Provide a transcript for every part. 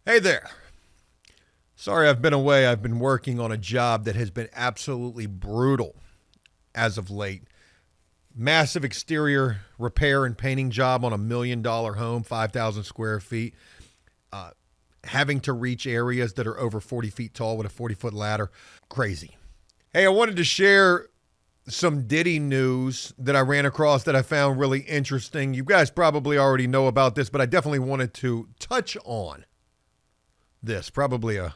Hey there. Sorry I've been away. I've been working on a job that has been absolutely brutal as of late. Massive exterior repair and painting job on $1 million home, 5,000 square feet. Having to reach areas that are over 40 feet tall with a 40-foot ladder. Crazy. Hey, I wanted to share some Diddy news that I ran across that I found really interesting. You guys probably already know about this, but I definitely wanted to touch on this. Probably a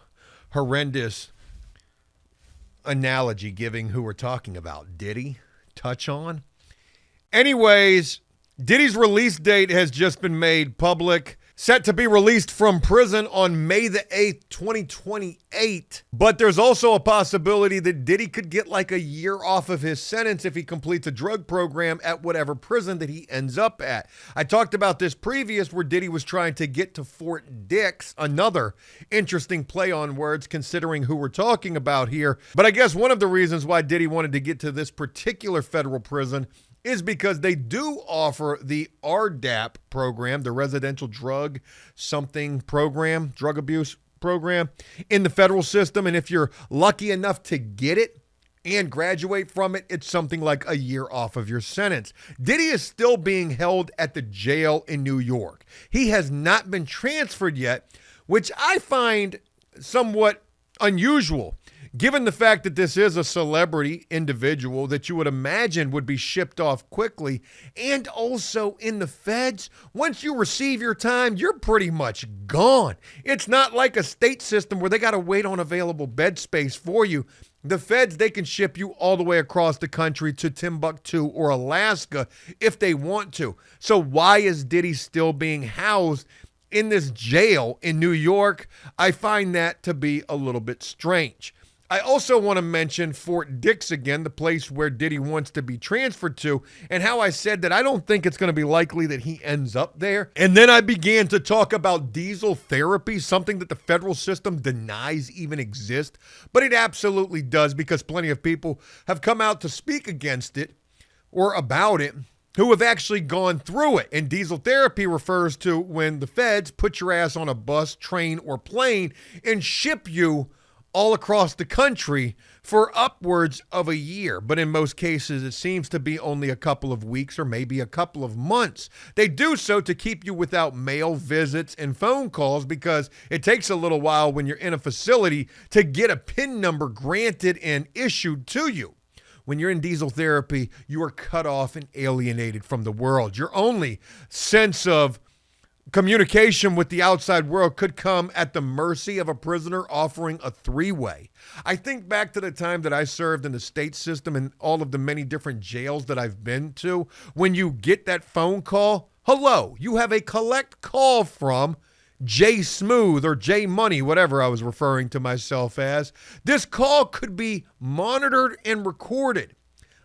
horrendous analogy giving who we're talking about. Diddy, touch on. Anyways, Diddy's release date has just been made public. Set to be released from prison on May the 8th, 2028. But there's also a possibility that Diddy could get like a year off of his sentence if he completes a drug program at whatever prison that he ends up at. I talked about this previous where Diddy was trying to get to Fort Dix, another interesting play on words considering who we're talking about here. But I guess one of the reasons why Diddy wanted to get to this particular federal prison is because they do offer the RDAP program, the Residential Drug Abuse Program in the federal system. And if you're lucky enough to get it and graduate from it, it's something like a year off of your sentence. Diddy is still being held at the jail in New York. He has not been transferred yet, which I find somewhat unusual, given the fact that this is a celebrity individual that you would imagine would be shipped off quickly. And also in the feds, once you receive your time, you're pretty much gone. It's not like a state system where they got to wait on available bed space for you. The feds, they can ship you all the way across the country to Timbuktu or Alaska if they want to. So why is Diddy still being housed in this jail in New York? I find that to be a little bit strange. I also want to mention Fort Dix again, the place where Diddy wants to be transferred to, and how I said that I don't think it's going to be likely that he ends up there. And then I began to talk about diesel therapy, something that the federal system denies even exists, but it absolutely does, because plenty of people have come out to speak against it or about it who have actually gone through it. And diesel therapy refers to when the feds put your ass on a bus, train, or plane and ship you all across the country for upwards of a year. But in most cases, it seems to be only a couple of weeks or maybe a couple of months. They do so to keep you without mail visits and phone calls, because it takes a little while when you're in a facility to get a PIN number granted and issued to you. When you're in diesel therapy, you are cut off and alienated from the world. Your only sense of communication with the outside world could come at the mercy of a prisoner offering a three-way. I think back to the time that I served in the state system and all of the many different jails that I've been to. When you get that phone call, hello, you have a collect call from J Smooth or J Money, whatever I was referring to myself as. This call could be monitored and recorded.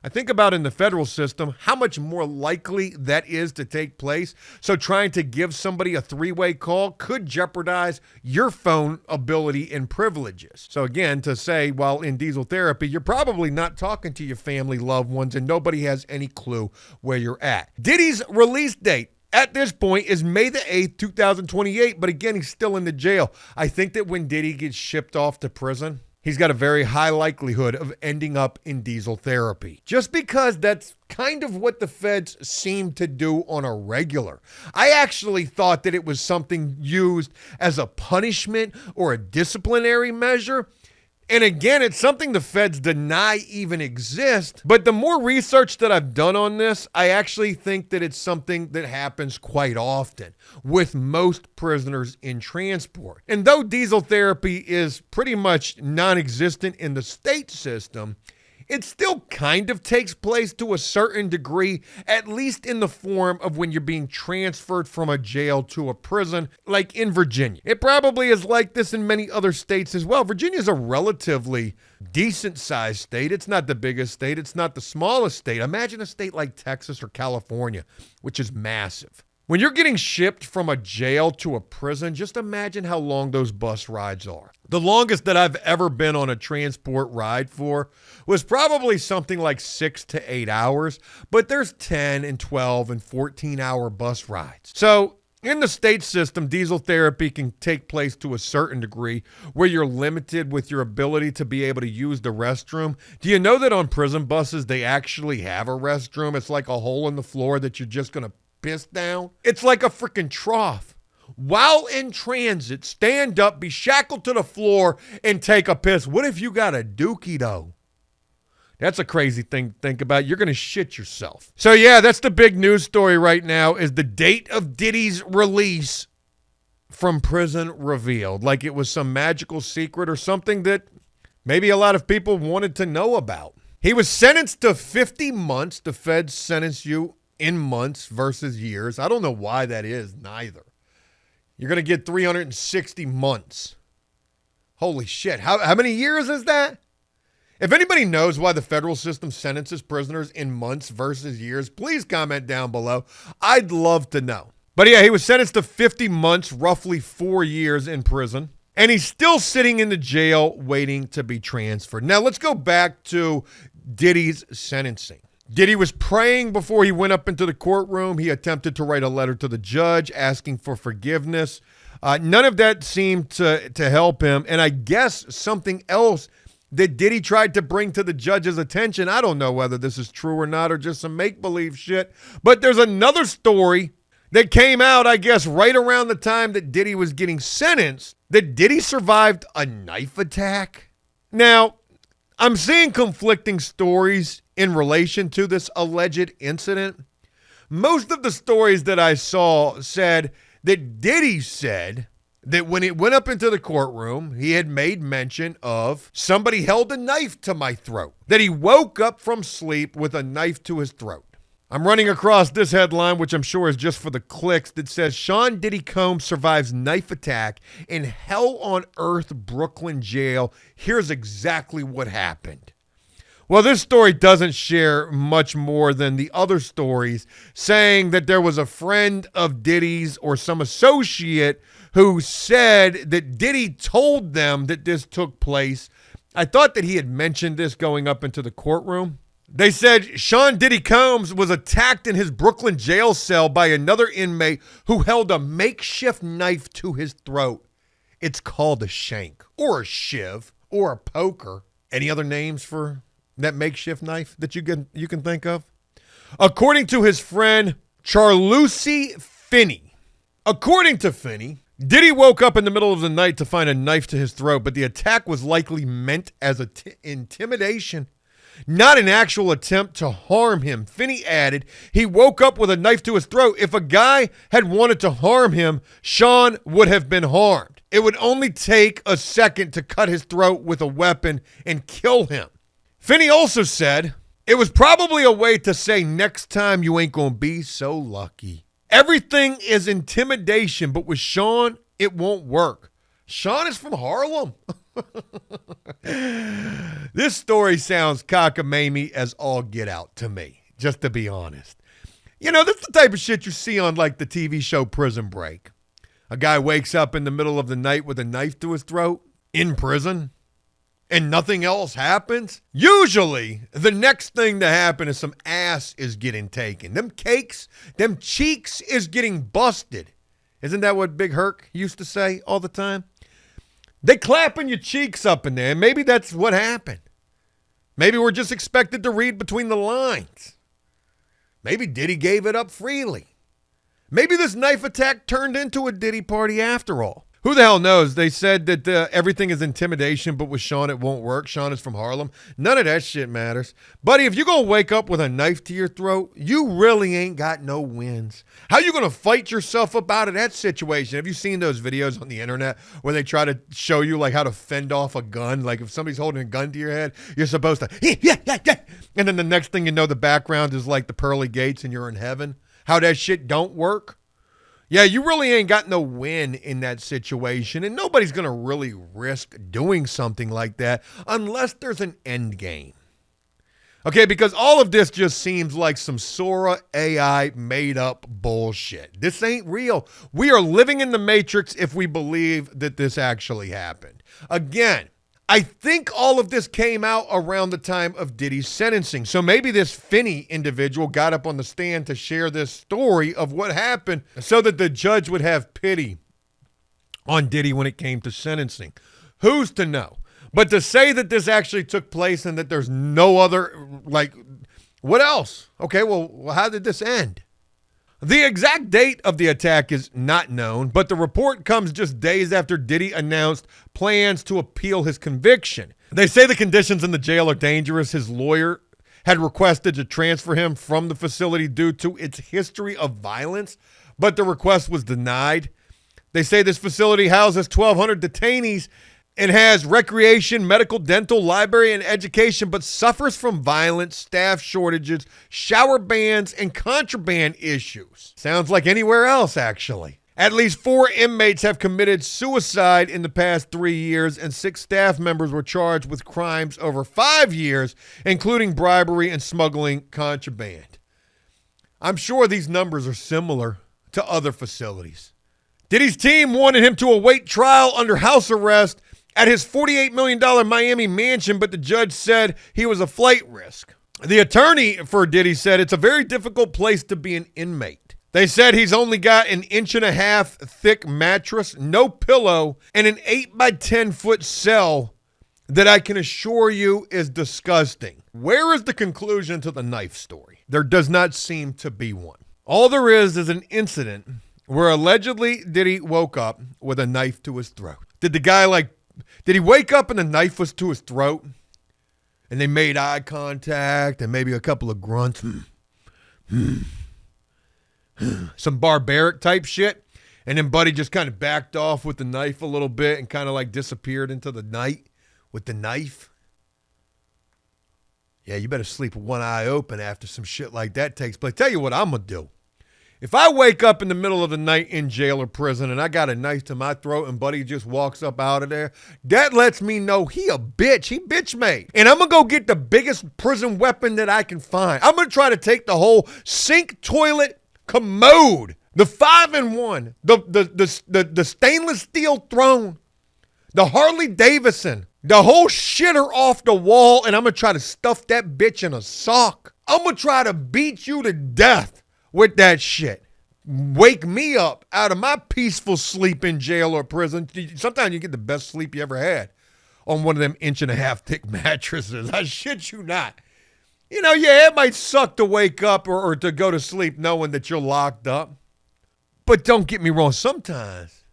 I think about in the federal system how much more likely that is to take place. So trying to give somebody a three-way call could jeopardize your phone ability and privileges. So again, to say while in diesel therapy, you're probably not talking to your family, loved ones, and nobody has any clue where you're at. Diddy's release date at this point is May the 8th, 2028. But again, he's still in the jail. I think that when Diddy gets shipped off to prison, he's got a very high likelihood of ending up in diesel therapy, just because that's kind of what the feds seem to do on a regular. I actually thought that it was something used as a punishment or a disciplinary measure. And again, it's something the feds deny even exists. But the more research that I've done on this, I actually think that it's something that happens quite often with most prisoners in transport. And though diesel therapy is pretty much non-existent in the state system, it still kind of takes place to a certain degree, at least in the form of when you're being transferred from a jail to a prison, like in Virginia. It probably is like this in many other states as well. Virginia is a relatively decent-sized state. It's not the biggest state. It's not the smallest state. Imagine a state like Texas or California, which is massive. When you're getting shipped from a jail to a prison, just imagine how long those bus rides are. The longest that I've ever been on a transport ride for was probably something like 6 to 8 hours, but there's 10 and 12 and 14-hour bus rides. So In the state system, diesel therapy can take place to a certain degree where you're limited with your ability to be able to use the restroom. Do you know that on prison buses, they actually have a restroom? It's like a hole in the floor that you're just going to piss down. It's like a freaking trough. While in transit, stand up, be shackled to the floor, and take a piss. What if you got a dookie, though? That's a crazy thing to think about. You're going to shit yourself. So yeah, that's the big news story right now, is the date of Diddy's release from prison revealed. Like it was some magical secret or something that maybe a lot of people wanted to know about. He was sentenced to 50 months. The feds sentence you in months versus years. I don't know why that is neither. You're going to get 360 months. Holy shit. How many years is that? If anybody knows why the federal system sentences prisoners in months versus years, please comment down below. I'd love to know. But yeah, he was sentenced to 50 months, roughly 4 years in prison. And he's still sitting in the jail waiting to be transferred. Now, let's go back to Diddy's sentencing. Diddy was praying before he went up into the courtroom. He attempted to write a letter to the judge asking for forgiveness. None of that seemed to help him. And I guess something else that Diddy tried to bring to the judge's attention. I don't know whether this is true or not or just some make-believe shit. But there's another story that came out, I guess, right around the time that Diddy was getting sentenced, that Diddy survived a knife attack. Now, I'm seeing conflicting stories in relation to this alleged incident. Most of the stories that I saw said that Diddy said that when he went up into the courtroom, he had made mention of somebody held a knife to my throat, that he woke up from sleep with a knife to his throat. I'm running across this headline, which I'm sure is just for the clicks, that says Sean Diddy Combs survives knife attack in hell on earth Brooklyn jail. Here's exactly what happened. Well, this story doesn't share much more than the other stories, saying that there was a friend of Diddy's or some associate who said that Diddy told them that this took place. I thought that he had mentioned this going up into the courtroom. They said Sean Diddy Combs was attacked in his Brooklyn jail cell by another inmate who held a makeshift knife to his throat. It's called a shank or a shiv or a poker. Any other names for that makeshift knife that you can think of? According to his friend Charlucci Finney. According to Finney, Diddy woke up in the middle of the night to find a knife to his throat, but the attack was likely meant as intimidation, not an actual attempt to harm him. Finney added, he woke up with a knife to his throat. If a guy had wanted to harm him, Sean would have been harmed. It would only take a second to cut his throat with a weapon and kill him. Finney also said, it was probably a way to say next time you ain't gonna be so lucky. Everything is intimidation, but with Sean, it won't work. Sean is from Harlem. This story sounds cockamamie as all get out to me, just to be honest. You know, that's the type of shit you see on like the TV show Prison Break. A guy wakes up in the middle of the night with a knife to his throat in prison and nothing else happens. Usually, the next thing to happen is some ass is getting taken. Them cakes, them cheeks is getting busted. Isn't that what Big Herc used to say all the time? They clapping your cheeks up in there, and maybe that's what happened. Maybe we're just expected to read between the lines. Maybe Diddy gave it up freely. Maybe this knife attack turned into a Diddy party after all. Who the hell knows? They said that everything is intimidation, but with Sean, it won't work. Sean is from Harlem. None of that shit matters. Buddy, if you're going to wake up with a knife to your throat, you really ain't got no wins. How you going to fight yourself up out of that situation? Have you seen those videos on the internet where they try to show you like how to fend off a gun? Like if somebody's holding a gun to your head, you're supposed to, yeah. And then the next thing you know, the background is like the pearly gates and you're in heaven. How that shit don't work? Yeah, you really ain't got no win in that situation, and nobody's going to really risk doing something like that unless there's an end game. Okay, because all of this just seems like some Sora AI made up bullshit. This ain't real. We are living in the Matrix if we believe that this actually happened. Again, I think all of this came out around the time of Diddy's sentencing. So maybe this Finney individual got up on the stand to share this story of what happened so that the judge would have pity on Diddy when it came to sentencing. Who's to know? But to say that this actually took place and that there's no other, like, what else? Okay, well, how did this end? The exact date of the attack is not known, but the report comes just days after Diddy announced plans to appeal his conviction. They say the conditions in the jail are dangerous. His lawyer had requested to transfer him from the facility due to its history of violence, but the request was denied. They say this facility houses 1,200 detainees and has recreation, medical, dental, library, and education, but suffers from violence, staff shortages, shower bans, and contraband issues. Sounds like anywhere else, actually. At least 4 inmates have committed suicide in the past 3 years, and 6 staff members were charged with crimes over 5 years, including bribery and smuggling contraband. I'm sure these numbers are similar to other facilities. Diddy's team wanted him to await trial under house arrest at his $48 million Miami mansion, but the judge said he was a flight risk. The attorney for Diddy said it's a very difficult place to be an inmate. They said he's only got an 1.5-inch thick mattress, no pillow, and an 8 by 10 foot cell that I can assure you is disgusting. Where is the conclusion to the knife story? There does not seem to be one. All there is an incident where allegedly Diddy woke up with a knife to his throat. Did he wake up and the knife was to his throat? And they made eye contact and maybe a couple of grunts. Some barbaric type shit. And then Buddy just kind of backed off with the knife a little bit and kind of like disappeared into the night with the knife. Yeah, you better sleep with one eye open after some shit like that takes place. Tell you what I'm going to do. If I wake up in the middle of the night in jail or prison and I got a knife to my throat and Buddy just walks up out of there, that lets me know he a bitch. He bitch made. And I'm going to go get the biggest prison weapon that I can find. I'm going to try to take the whole sink, toilet, commode, the 5-in-1, the stainless steel throne, the Harley Davidson, the whole shitter off the wall, and I'm going to try to stuff that bitch in a sock. I'm going to try to beat you to death with that shit. Wake me up out of my peaceful sleep in jail or prison. Sometimes you get the best sleep you ever had on one of them 1.5-inch thick mattresses. I shit you not. You know, yeah, it might suck to wake up or to go to sleep knowing that you're locked up. But don't get me wrong, sometimes,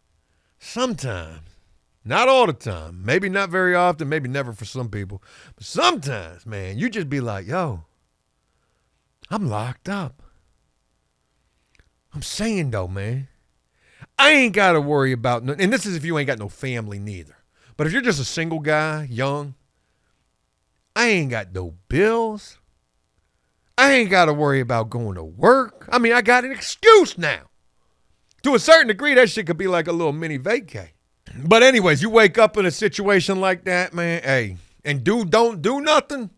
not all the time, maybe not very often, maybe never for some people, but sometimes, man, you just be like, yo, I'm locked up. I'm saying though, man, I ain't got to worry about, and this is if you ain't got no family neither. But if you're just a single guy, young, I ain't got no bills. I ain't got to worry about going to work. I mean, I got an excuse now. To a certain degree, that shit could be like a little mini vacay. But anyways, you wake up in a situation like that, man, hey, and don't do nothing.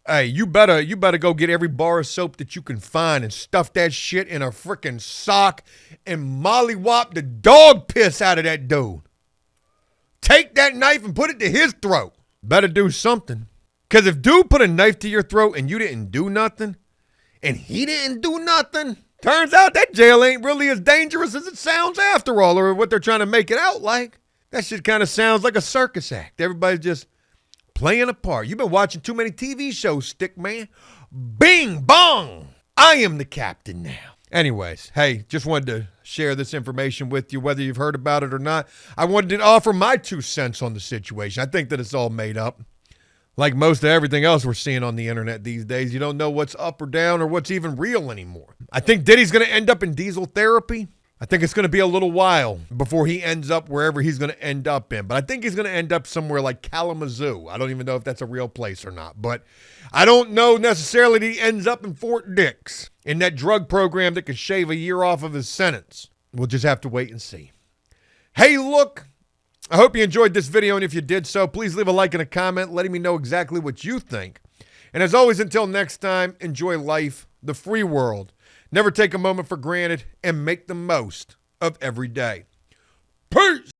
Hey, you better go get every bar of soap that you can find and stuff that shit in a freaking sock and mollywop the dog piss out of that dude. Take that knife and put it to his throat. Better do something. Because if dude put a knife to your throat and you didn't do nothing, and he didn't do nothing, turns out that jail ain't really as dangerous as it sounds after all, or what they're trying to make it out like. That shit kind of sounds like a circus act. Everybody's just playing a part. You've been watching too many TV shows, stick man. Bing bong. I am the captain now. Anyways, hey, just wanted to share this information with you, whether you've heard about it or not. I wanted to offer my 2 cents on the situation. I think that it's all made up. Like most of everything else we're seeing on the internet these days, you don't know what's up or down or what's even real anymore. I think Diddy's going to end up in diesel therapy. I think it's going to be a little while before he ends up wherever he's going to end up in. But I think he's going to end up somewhere like Kalamazoo. I don't even know if that's a real place or not. But I don't know necessarily that he ends up in Fort Dix in that drug program that could shave a year off of his sentence. We'll just have to wait and see. Hey, look, I hope you enjoyed this video. And if you did so, please leave a like and a comment letting me know exactly what you think. And as always, until next time, enjoy life, the free world. Never take a moment for granted and make the most of every day. Peace!